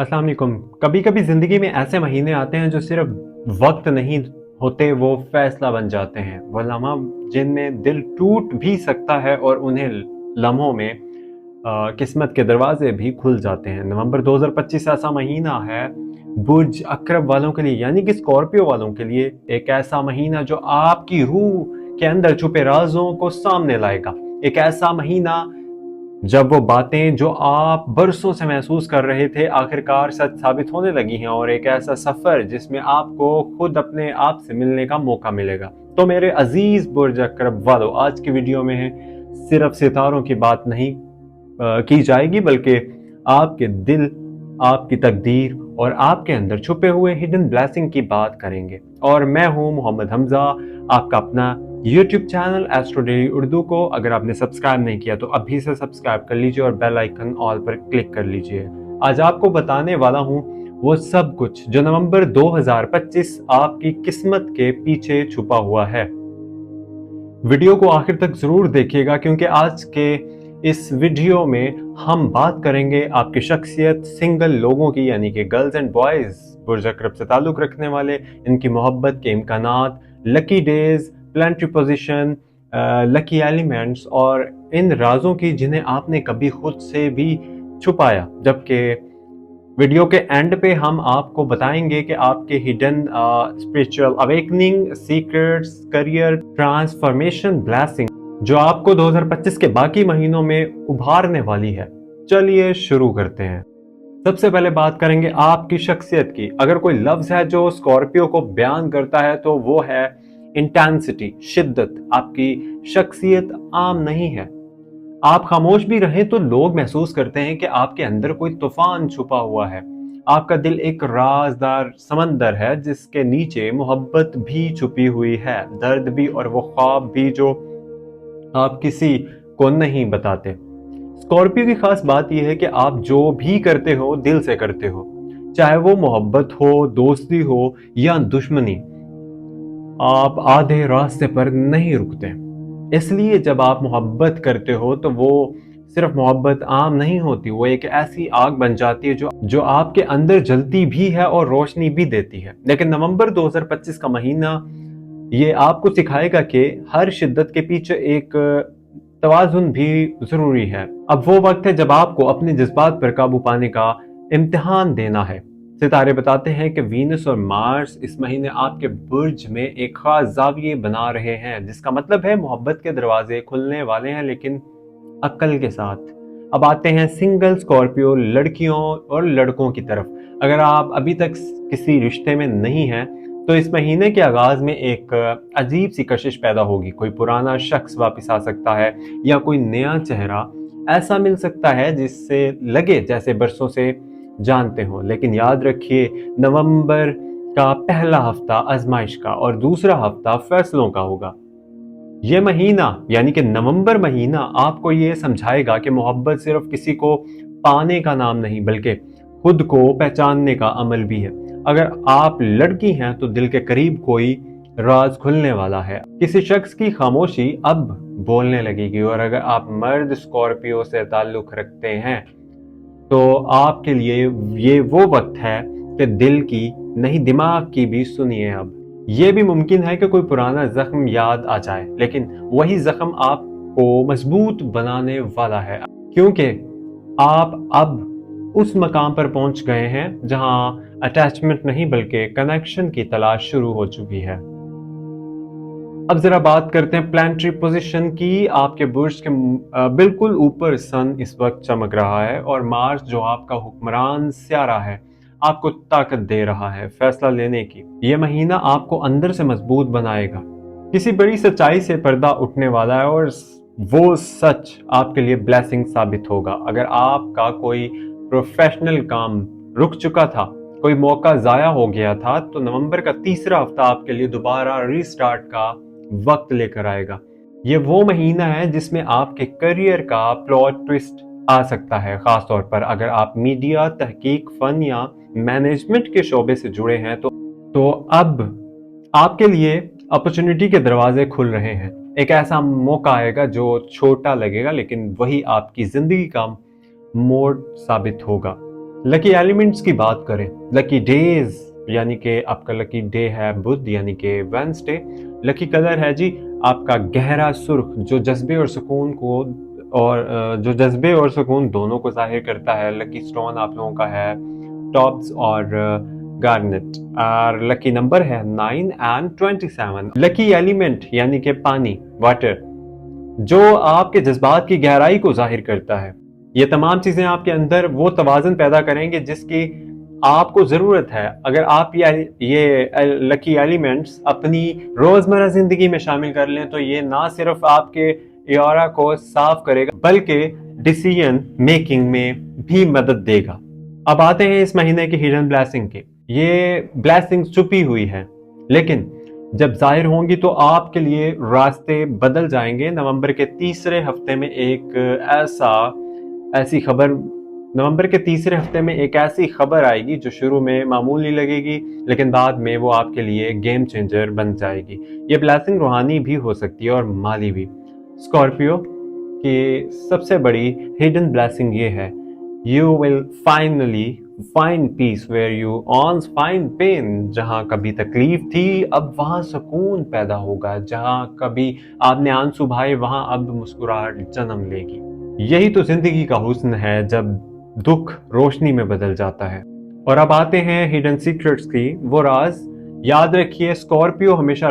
अस्सलाम वालेकुम। कभी कभी जिंदगी में ऐसे महीने आते हैं जो सिर्फ वक्त नहीं होते, वो फैसला बन जाते हैं। वो लम्हा जिनमें दिल टूट भी सकता है और उन्हें लम्हों में किस्मत के दरवाजे भी खुल जाते हैं। नवंबर 2025 ऐसा महीना है बुर्ज अक्रब वालों के लिए, यानी कि स्कॉर्पियो वालों के लिए, एक ऐसा महीना जो आपकी रूह के अंदर छुपे राजों को सामने लाएगा। एक ऐसा महीना जब वो बातें जो आप बरसों से महसूस कर रहे थे आखिरकार सच साबित होने लगी हैं, और एक ऐसा सफर जिसमें आपको खुद अपने आप से मिलने का मौका मिलेगा। तो मेरे अजीज बुर्ज अकरब वालों, आज की वीडियो में सिर्फ सितारों की बात नहीं की जाएगी, बल्कि आपके दिल, आपकी तकदीर और आपके अंदर छुपे हुए हिडन ब्लेसिंग की बात करेंगे। और मैं हूं मोहम्मद हमजा, आपका अपना YouTube channel astro daily Urdu को अगर आपने सब्सक्राइब नहीं किया तो अभी से सब्सक्राइब कर लीजिए और बेल आइकन ऑल पर क्लिक कर लीजिए। आज आपको बताने वाला हूं वो सब कुछ जो नवंबर 2025 आपकी किस्मत के पीछे छुपा हुआ है। वीडियो को आखिर तक जरूर देखिएगा, क्योंकि आज के इस वीडियो में हम बात करेंगे आपकी शख्सियत, सिंगल लोगों की, यानी कि गर्ल्स एंड बॉयज बुर्ज अकरब से ताल्लुक रखने वाले, इनकी मोहब्बत के इम्कानात, lucky days, planetary position, lucky elements और इन राजों की जिन्हें आपने कभी खुद से भी छुपाया। जबकि वीडियो के एंड पे हम आपको बताएंगे कि आपके hidden spiritual awakening, secrets, career transformation, blessing जो आपको 2025 के बाकी महीनों में उभारने वाली है। चलिए शुरू करते हैं। सबसे पहले बात करेंगे आपकी शख्सियत की। अगर कोई लफ्ज है जो स्कॉर्पियो को बयान करता है तो वो है इंटेंसिटी, शिद्दत। आपकी शख्सियत आम नहीं है। आप खामोश भी रहें तो लोग महसूस करते हैं कि आपके अंदर कोई तूफान छुपा हुआ है। आपका दिल एक राजदार समंदर है जिसके नीचे मोहब्बत भी छुपी हुई है, दर्द भी और वो ख्वाब भी जो आप किसी को नहीं बताते। स्कॉर्पियो की खास बात यह है कि आप जो भी करते हो दिल से करते हो, चाहे वो मोहब्बत हो, दोस्ती हो या दुश्मनी। आप आधे रास्ते पर नहीं रुकते। इसलिए जब आप मोहब्बत करते हो तो वो सिर्फ मोहब्बत आम नहीं होती, वो एक ऐसी आग बन जाती है जो आपके अंदर जलती भी है और रोशनी भी देती है। लेकिन नवंबर 2025 का महीना ये आपको सिखाएगा कि हर शिद्दत के पीछे एक तवाजुन भी जरूरी है। अब वो वक्त है जब आपको अपने जज्बात पर काबू पाने का इम्तिहान देना है। सितारे बताते हैं कि वीनस और मार्स इस महीने आपके बुर्ज में एक खास जाविये बना रहे हैं, जिसका मतलब है मोहब्बत के दरवाजे खुलने वाले हैं, लेकिन अक्ल के साथ। अब आते हैं सिंगल स्कॉर्पियो लड़कियों और लड़कों की तरफ। अगर आप अभी तक किसी रिश्ते में नहीं हैं तो इस महीने के आगाज में एक अजीब सी कशिश पैदा होगी। कोई पुराना शख्स वापस आ सकता है या कोई नया चेहरा ऐसा मिल सकता है जिससे लगे जैसे बरसों से जानते हो। लेकिन याद रखिए, नवंबर का पहला हफ्ता आजमाइश का और दूसरा हफ्ता फैसलों का होगा। ये महीना यानी कि नवंबर महीना आपको ये समझाएगा कि मोहब्बत सिर्फ किसी को पाने का नाम नहीं, बल्कि खुद को पहचानने का अमल भी है। अगर आप लड़की हैं तो दिल के करीब कोई राज खुलने वाला है, किसी शख्स की खामोशी अब बोलने लगेगी। और अगर आप मर्द स्कॉर्पियो से ताल्लुक रखते हैं तो आपके लिए ये वो वक्त है कि दिल की नहीं दिमाग की भी सुनिए। अब ये भी मुमकिन है कि कोई पुराना जख्म याद आ जाए, लेकिन वही जख्म आपको मजबूत बनाने वाला है, क्योंकि आप अब उस मकाम पर पहुंच गए हैं जहां अटैचमेंट नहीं बल्कि कनेक्शन की तलाश शुरू हो चुकी है। अब जरा बात करते हैं प्लानिटरी पोजीशन की। आपके बुर्ज के बिल्कुल ऊपर सन इस वक्त चमक रहा है और मार्स जो आपका हुक्मरान स्यारा है आपको ताकत दे रहा है फैसला लेने की। यह महीना आपको अंदर से मजबूत बनाएगा। किसी बड़ी सच्चाई से पर्दा उठने वाला है और वो सच आपके लिए ब्लेसिंग साबित होगा। अगर आपका कोई प्रोफेशनल काम रुक चुका था, कोई मौका जाया हो गया था, तो नवंबर का तीसरा हफ्ता आपके लिए दोबारा रीस्टार्ट का वक्त लेकर आएगा। ये वो महीना है जिसमें आपके करियर का प्लॉट ट्विस्ट आ सकता है, खासतौर पर अगर आप मीडिया, तहकीक, फन या मैनेजमेंट के शोबे से जुड़े हैं तो अब आपके लिए अपॉर्चुनिटी के दरवाजे खुल रहे हैं। एक ऐसा मौका आएगा जो छोटा लगेगा, लेकिन वही आपकी जिंदगी का मोड़ साबित होगा। लकी एलिमेंट्स की बात करें, लकी डेज यानी कि आपका लकी डे है बुध यानी कि वेंसडे। लकी कलर है जी आपका गहरा सुर्ख, जो जज्बे और सुकून को जो जज्बे और सुकून दोनों को जाहिर करता है। लकी स्टोन आप लोगों का है टॉप्स और गार्नेट। और लकी नंबर है 9 एंड 27। लकी एलिमेंट यानी कि पानी, वाटर, जो आपके जज्बात की गहराई को जाहिर करता है। ये तमाम चीजें आपके अंदर वो तवाज़ुन पैदा करेंगे जिसकी आपको जरूरत है। अगर आप ये लकी एलिमेंट्स अपनी रोजमर्रा जिंदगी में शामिल कर लें तो ये ना सिर्फ आपके एरा को साफ करेगा बल्कि डिसीजन मेकिंग में भी मदद देगा। अब आते हैं इस महीने की हिडन ब्लेसिंग के। ये ब्लेसिंग छुपी हुई है लेकिन जब जाहिर होंगी तो आपके लिए रास्ते बदल जाएंगे। नवंबर के तीसरे हफ्ते में एक ऐसी खबर आएगी जो शुरू में मामूली लगेगी लेकिन बाद में वो आपके लिए गेम चेंजर बन जाएगी। ये ब्लेसिंग रूहानी भी हो सकती है और माली भी। स्कॉर्पियो की सबसे बड़ी हिडन ब्लेसिंग ये है, you will finally find peace where you once find pain. जहां कभी तकलीफ थी अब वहां सुकून पैदा होगा, जहां कभी आपने आंसू बहाए वहां अब मुस्कुराहट जन्म लेगी। यही तो जिंदगी का हुस्न है जब दुख रोशनी में बदल जाता है। और अब आते हैं हिडन सीक्रेट्स की वो राज। याद रखिए स्कॉर्पियो हमेशा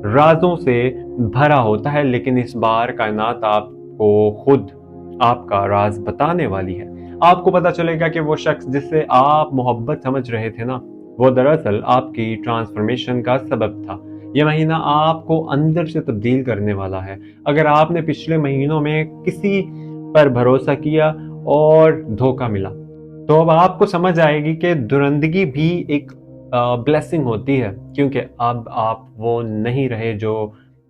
राजों से भरा होता है, लेकिन इस बार कायनात आपको खुद आपका राज बताने वाली है। आपको पता चलेगा कि वो शख्स जिससे आप मोहब्बत समझ रहे थे ना, वो दरअसल आपकी ट्रांसफॉर्मेशन का सबब था। यह महीना आपको अंदर से तब्दील करने वाला है। अगर आपने पिछले महीनों में किसी पर भरोसा किया और धोखा मिला तो अब आपको समझ आएगी कि दुरंदगी भी एक ब्लेसिंग होती है, क्योंकि अब आप वो नहीं रहे जो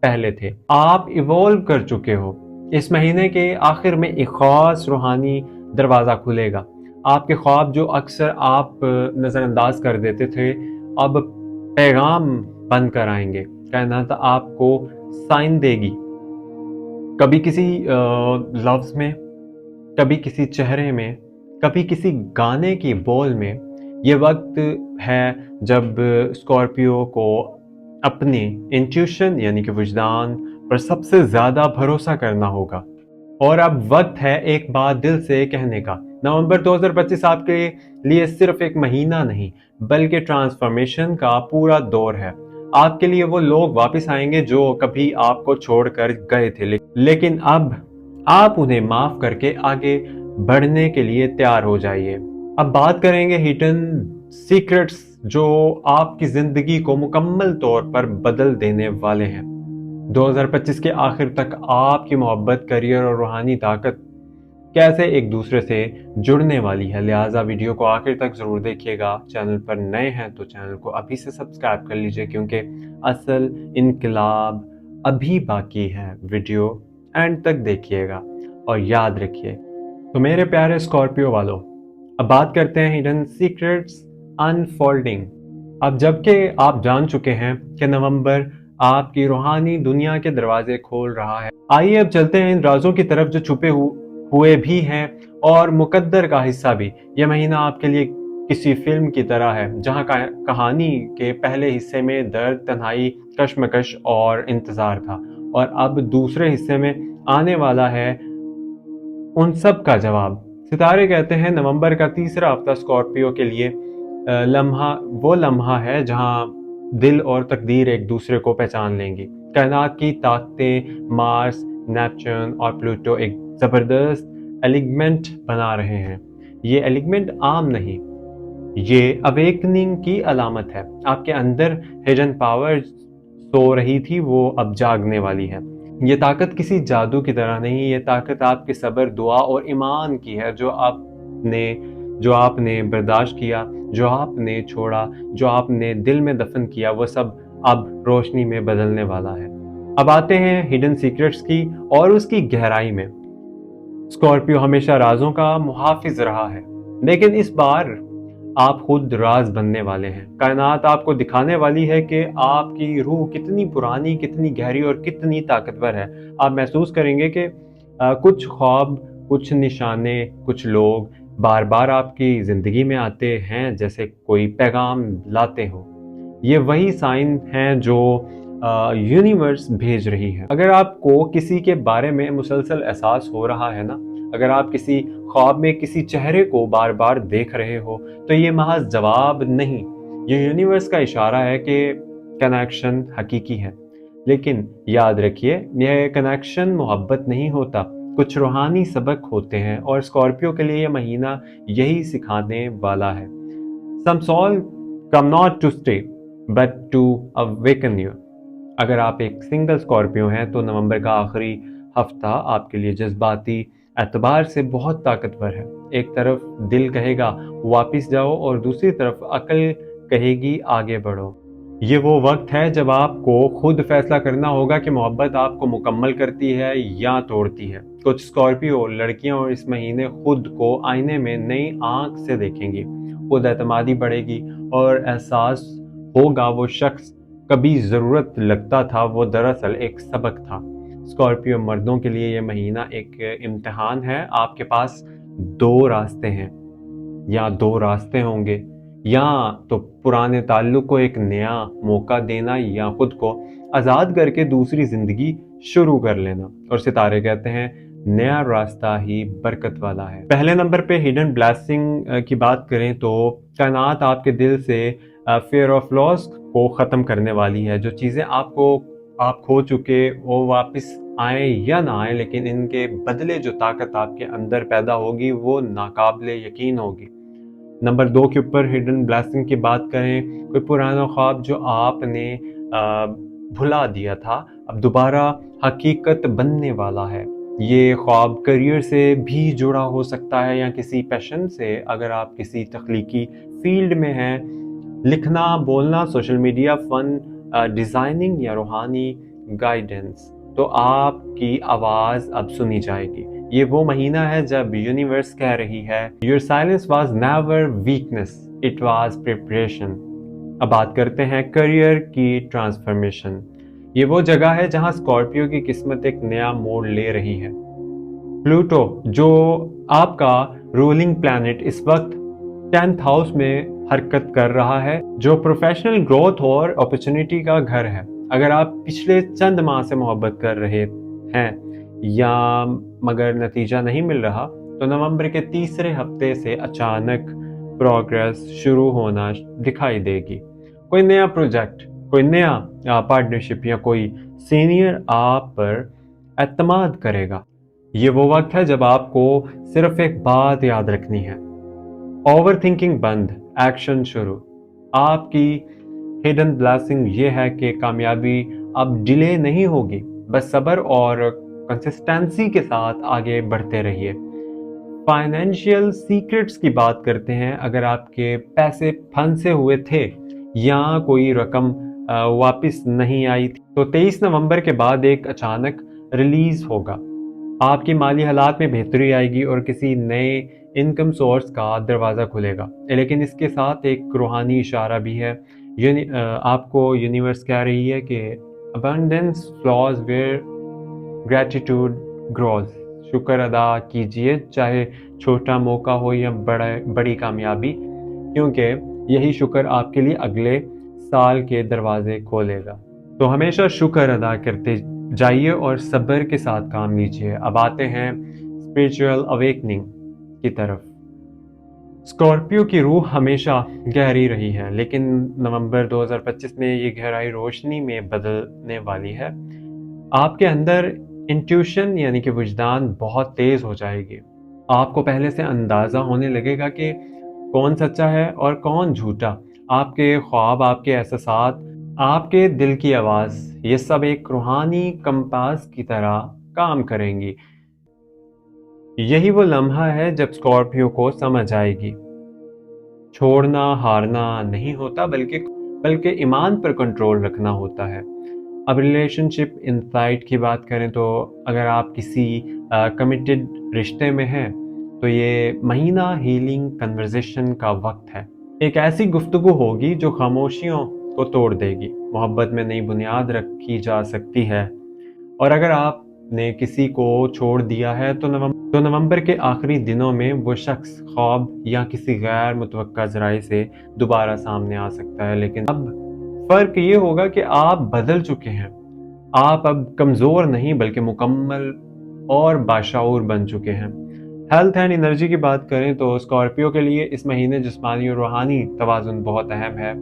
पहले थे। आप इवॉल्व कर चुके हो। इस महीने के आखिर में एक खास रूहानी दरवाजा खुलेगा। आपके ख्वाब जो अक्सर आप नजरअंदाज कर देते थे अब पैगाम बन कर आएंगे। कायनात आपको साइन देगी, कभी किसी लफ्ज में, कभी किसी चेहरे में, कभी किसी गाने की बोल में। ये वक्त है जब स्कॉर्पियो को अपने इंट्यूशन यानी कि विजदान पर सबसे ज्यादा भरोसा करना होगा। और अब वक्त है एक बात दिल से कहने का। नवंबर 2025 आपके लिए सिर्फ एक महीना नहीं बल्कि ट्रांसफॉर्मेशन का पूरा दौर है। आपके लिए वो लोग वापस आएंगे जो कभी आपको छोड़कर गए थे, लेकिन अब आप उन्हें माफ करके आगे बढ़ने के लिए तैयार हो जाइए। अब बात करेंगे हिडन सीक्रेट्स जो आपकी जिंदगी को मुकम्मल तौर पर बदल देने वाले हैं। 2025 के आखिर तक आपकी मोहब्बत, करियर और रूहानी ताकत कैसे एक दूसरे से जुड़ने वाली है। लिहाजा वीडियो को आखिर तक जरूर देखिएगा। चैनल पर नए हैं तो चैनल को अभी से सब्सक्राइब कर लीजिए, क्योंकि असल इनकलाब अभी बाकी है। वीडियो एंड तक देखिएगा और याद रखिए। तो मेरे प्यारे स्कॉर्पियो वालों, अब बात करते हैं हिडन सीक्रेट्स अनफोल्डिंग। अब जबकि आप जान चुके हैं कि नवंबर आपकी रूहानी दुनिया के दरवाजे खोल रहा है, आइए अब चलते हैं इन राजों की तरफ जो छुपे हुए भी हैं और मुकद्दर का हिस्सा भी। यह महीना आपके लिए किसी फिल्म की तरह है जहां कहानी के पहले हिस्से में दर्द, तन्हाई, कश्मकश और इंतजार था, और अब दूसरे हिस्से में आने वाला है उन सब का जवाब। सितारे कहते हैं नवंबर का तीसरा हफ्ता स्कॉर्पियो के लिए लम्हा है जहां दिल और तकदीर एक दूसरे को पहचान लेंगी। कायनात की ताकतें मार्स, नेपच्यून और प्लूटो एक जबरदस्त एलिगमेंट बना रहे हैं। ये एलिगमेंट आम नहीं, ये अवेकनिंग की अलामत है। आपके अंदर हिडन पावर सो रही थी, वो अब जागने वाली है। ये ताकत किसी जादू की तरह नहीं, ये ताकत आपके सब्र, दुआ और ईमान की है। जो आपने बर्दाश्त किया, जो आपने छोड़ा, जो आपने दिल में दफन किया, वो सब अब रोशनी में बदलने वाला है। अब आते हैं हिडन सीक्रेट्स की और उसकी गहराई में। स्कॉर्पियो हमेशा राजों का मुहाफिज रहा है, लेकिन इस बार आप खुद राज बनने वाले हैं। कायनात आपको दिखाने वाली है कि आपकी रूह कितनी पुरानी, कितनी गहरी और कितनी ताकतवर है। आप महसूस करेंगे कि कुछ ख्वाब, कुछ निशाने, कुछ लोग बार बार आपकी ज़िंदगी में आते हैं जैसे कोई पैगाम लाते हो। ये वही साइन हैं जो यूनिवर्स भेज रही है। अगर आपको किसी के बारे में मुसलसल एहसास हो रहा है ना, अगर आप किसी ख्वाब में किसी चेहरे को बार बार देख रहे हो, तो ये महज जवाब नहीं, ये यूनिवर्स का इशारा है कि कनेक्शन हकीकी है। लेकिन याद रखिए, यह कनेक्शन मोहब्बत नहीं होता, कुछ रूहानी सबक होते हैं, और स्कॉर्पियो के लिए यह महीना यही सिखाने वाला है। Some soul come not to stay, but to awaken you. अगर आप एक सिंगल स्कॉर्पियो हैं तो नवंबर का आखिरी हफ्ता आपके लिए जज्बाती एतबार से बहुत ताकतवर है। एक तरफ दिल कहेगा वापस जाओ और दूसरी तरफ अकल कहेगी आगे बढ़ो। ये वो वक्त है जब आपको खुद फैसला करना होगा कि मोहब्बत आपको मुकम्मल करती है या तोड़ती है। कुछ स्कॉर्पियो लड़कियां इस महीने खुद को आईने में नई आंख से देखेंगी, खुद एतमादी बढ़ेगी और एहसास होगा वो शख्स कभी ज़रूरत लगता था वो दरअसल एक सबक था। स्कॉर्पियो मर्दों के लिए ये महीना एक इम्तिहान है। आपके पास दो रास्ते हैं, या दो रास्ते होंगे, या तो पुराने ताल्लुक को एक नया मौका देना या खुद को आज़ाद करके दूसरी ज़िंदगी शुरू कर लेना। और सितारे कहते हैं नया रास्ता ही बरकत वाला है। पहले नंबर पे हिडन ब्लेसिंग की बात करें तो कायनात आपके दिल से फियर ऑफ लॉस को ख़त्म करने वाली है। जो चीज़ें आप खो चुके वो वापस आए या ना आए, लेकिन इनके बदले जो ताकत आपके अंदर पैदा होगी वो नाकाबिले यकीन होगी। नंबर 2 के ऊपर हिडन ब्लेसिंग की बात करें, कोई पुराना ख्वाब जो आपने भुला दिया था अब दोबारा हकीकत बनने वाला है। ये ख्वाब करियर से भी जुड़ा हो सकता है या किसी पैशन से। अगर आप किसी तख्लीकी फील्ड में हैं, लिखना, बोलना, सोशल मीडिया, फन, डिज़ाइनिंग या रूहानी गाइडेंस, तो आपकी आवाज़ अब सुनी जाएगी। ये वो महीना है जब यूनिवर्स कह रही है your silence was never weakness, it was preparation. अब बात करते हैं करियर की ट्रांसफॉर्मेशन। ये वो जगह है जहां स्कॉर्पियो की किस्मत एक नया मोड़ ले रही है। प्लूटो जो आपका रूलिंग प्लैनेट इस वक्त 10th हाउस में हरकत कर रहा है, जो प्रोफेशनल ग्रोथ और अपॉर्चुनिटी का घर है। अगर आप पिछले चंद माह से मोहब्बत कर रहे हैं या मगर नतीजा नहीं मिल रहा, तो नवंबर के तीसरे हफ्ते से अचानक प्रोग्रेस शुरू होना दिखाई देगी। कोई नया प्रोजेक्ट, कोई नया पार्टनरशिप या कोई सीनियर आप पर एतमाद करेगा। ये वो वक्त है जब आपको सिर्फ एक बात याद रखनी है, ओवर थिंकिंग बंद, एक्शन शुरू। आपकी हिडन ब्लेसिंग ये है कि कामयाबी अब डिले नहीं होगी, बस सब्र और कंसिस्टेंसी के साथ आगे बढ़ते रहिए। फाइनेंशियल सीक्रेट्स की बात करते हैं। अगर आपके पैसे फंसे हुए थे या कोई रकम वापस नहीं आई थी, तो 23 नवंबर के बाद एक अचानक रिलीज होगा। आपकी माली हालात में बेहतरी आएगी और किसी नए इनकम सोर्स का दरवाज़ा खुलेगा। लेकिन इसके साथ एक रूहानी इशारा भी है। आपको यूनिवर्स कह रही है कि abundance flows where gratitude grows. शुक्र अदा कीजिए, चाहे छोटा मौका हो या बड़ी कामयाबी, क्योंकि यही शुक्र आपके लिए अगले साल के दरवाजे खोलेगा। तो हमेशा शुक्र अदा करते जाइए और सब्र के साथ काम लीजिए। अब आते हैं स्पिरिचुअल अवेकनिंग की तरफ। स्कॉर्पियो की रूह हमेशा गहरी रही है, लेकिन नवंबर 2025 में ये गहराई रोशनी में बदलने वाली है। आपके अंदर इंट्यूशन यानी कि विजदान बहुत तेज हो जाएगी। आपको पहले से अंदाजा होने लगेगा कि कौन सच्चा है और कौन झूठा। आपके ख्वाब, आपके एहसास, आपके दिल की आवाज़, ये सब एक रूहानी कंपास की तरह काम करेंगी। यही वो लम्हा है जब स्कॉर्पियो को समझ आएगी छोड़ना हारना नहीं होता, बल्कि ईमान पर कंट्रोल रखना होता है। अब रिलेशनशिप इनसाइट की बात करें तो अगर आप किसी कमिटेड रिश्ते में हैं, तो ये महीना हीलिंग कन्वर्सेशन का वक्त है। एक ऐसी गुफ्तगू होगी जो खामोशियों को तोड़ देगी। मोहब्बत में नई बुनियाद रखी जा सकती है। और अगर आप ने किसी को छोड़ दिया है तो नवंबर के आखिरी दिनों में वो शख्स ख्वाब या किसी गैर मुतवक्का ज़राए से दोबारा सामने आ सकता है। लेकिन अब फ़र्क ये होगा कि आप बदल चुके हैं। आप अब कमज़ोर नहीं बल्कि मुकम्मल और बाशऊर बन चुके हैं। हेल्थ एंड एनर्जी की बात करें तो स्कॉर्पियो के लिए इस महीने जिस्मानी और रूहानी तवाज़ुन बहुत अहम है।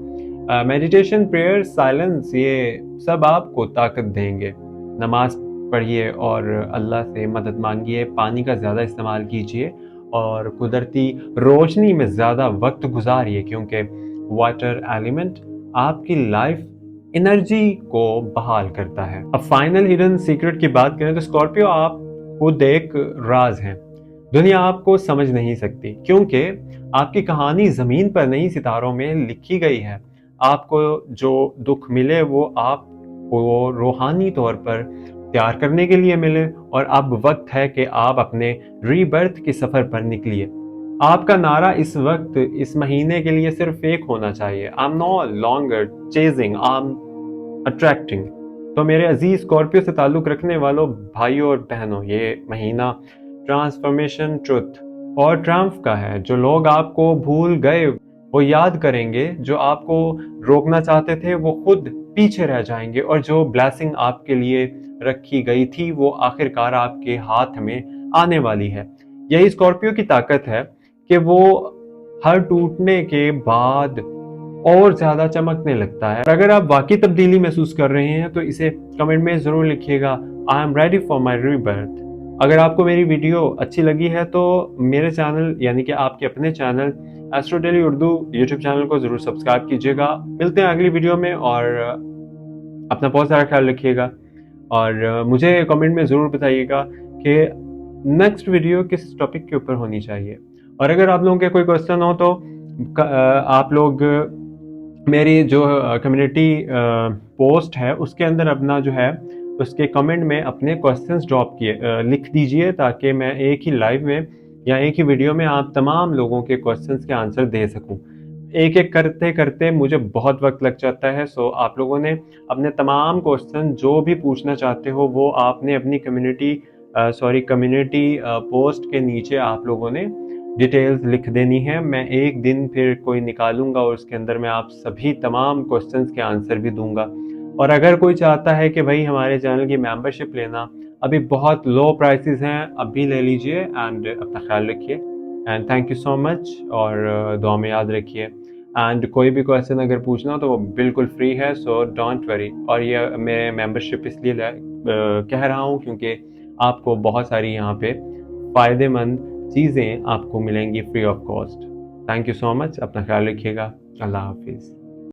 मेडिटेशन, प्रेयर, साइलेंस, ये सब आपको ताकत देंगे। नमाज पढ़िए और अल्लाह से मदद मांगिए, पानी का ज़्यादा इस्तेमाल कीजिए और कुदरती रोशनी में ज़्यादा वक्त गुजारिए, क्योंकि वाटर एलिमेंट आपकी लाइफ एनर्जी को बहाल करता है। अब फाइनल हिडन सीक्रेट की बात करें तो स्कॉर्पियो आप खुद एक राज हैं। दुनिया आपको समझ नहीं सकती क्योंकि आपकी कहानी जमीन पर नहीं सितारों में लिखी गई है। आपको जो दुख मिले वो आपको रूहानी तौर पर तैयार करने के लिए मिले और अब वक्त है कि आप अपने रीबर्थ के सफर पर निकलिए। आपका नारा इस वक्त, इस महीने के लिए सिर्फ एक होना चाहिए, I am no longer chasing, I am attracting. तो मेरे अजीज स्कॉर्पियो से ताल्लुक रखने वालों भाइयों और बहनों, ये महीना ट्रांसफॉर्मेशन, ट्रुथ और ट्रम्फ का है। जो लोग आपको भूल गए वो याद करेंगे, जो आपको रोकना चाहते थे वो खुद पीछे रह जाएंगे और जो ब्लेसिंग आपके लिए रखी गई थी वो आखिरकार आपके हाथ में आने वाली है। यही स्कॉर्पियो की ताकत है कि वो हर टूटने के बाद और ज्यादा चमकने लगता है। अगर आप वाकई तब्दीली महसूस कर रहे हैं तो इसे कमेंट में जरूर लिखिएगा, I am ready for my rebirth. अगर आपको मेरी वीडियो अच्छी लगी है तो मेरे चैनल यानी कि आपके अपने channel astro daily Urdu YouTube channel को जरूर सब्सक्राइब कीजिएगा। मिलते हैं अगली वीडियो में और अपना बहुत सारा ख्याल रखिएगा और मुझे कमेंट में ज़रूर बताइएगा कि नेक्स्ट वीडियो किस टॉपिक के ऊपर होनी चाहिए। और अगर आप लोगों के कोई क्वेश्चन हो तो आप लोग मेरी जो कम्युनिटी पोस्ट है उसके अंदर अपना जो है उसके कमेंट में अपने क्वेश्चंस ड्रॉप लिख दीजिए, ताकि मैं एक ही लाइव में या एक ही वीडियो में आप तमाम लोगों के क्वेश्चंस के आंसर दे सकूं। एक एक करते करते मुझे बहुत वक्त लग जाता है। सो आप लोगों ने अपने तमाम क्वेश्चन जो भी पूछना चाहते हो वो आपने अपनी कम्युनिटी पोस्ट के नीचे आप लोगों ने डिटेल्स लिख देनी है। मैं एक दिन फिर कोई निकालूंगा और उसके अंदर मैं आप सभी तमाम क्वेश्चंस के आंसर भी दूंगा। और अगर कोई चाहता है कि भाई हमारे चैनल की मेंबरशिप लेना, अभी बहुत लो प्राइसेस हैं, अभी ले लीजिए एंड अपना ख्याल रखिए and thank you so much और दुआ में याद रखिए। एंड कोई भी क्वेश्चन अगर पूछना हो तो वो बिल्कुल फ्री है, सो डोंट वरी। और ये मैं मेंबरशिप इसलिए कह रहा हूँ क्योंकि आपको बहुत सारी यहाँ पे फ़ायदेमंद चीज़ें आपको मिलेंगी free of cost. Thank you so much, अपना ख्याल रखिएगा। अल्लाह हाफिज़।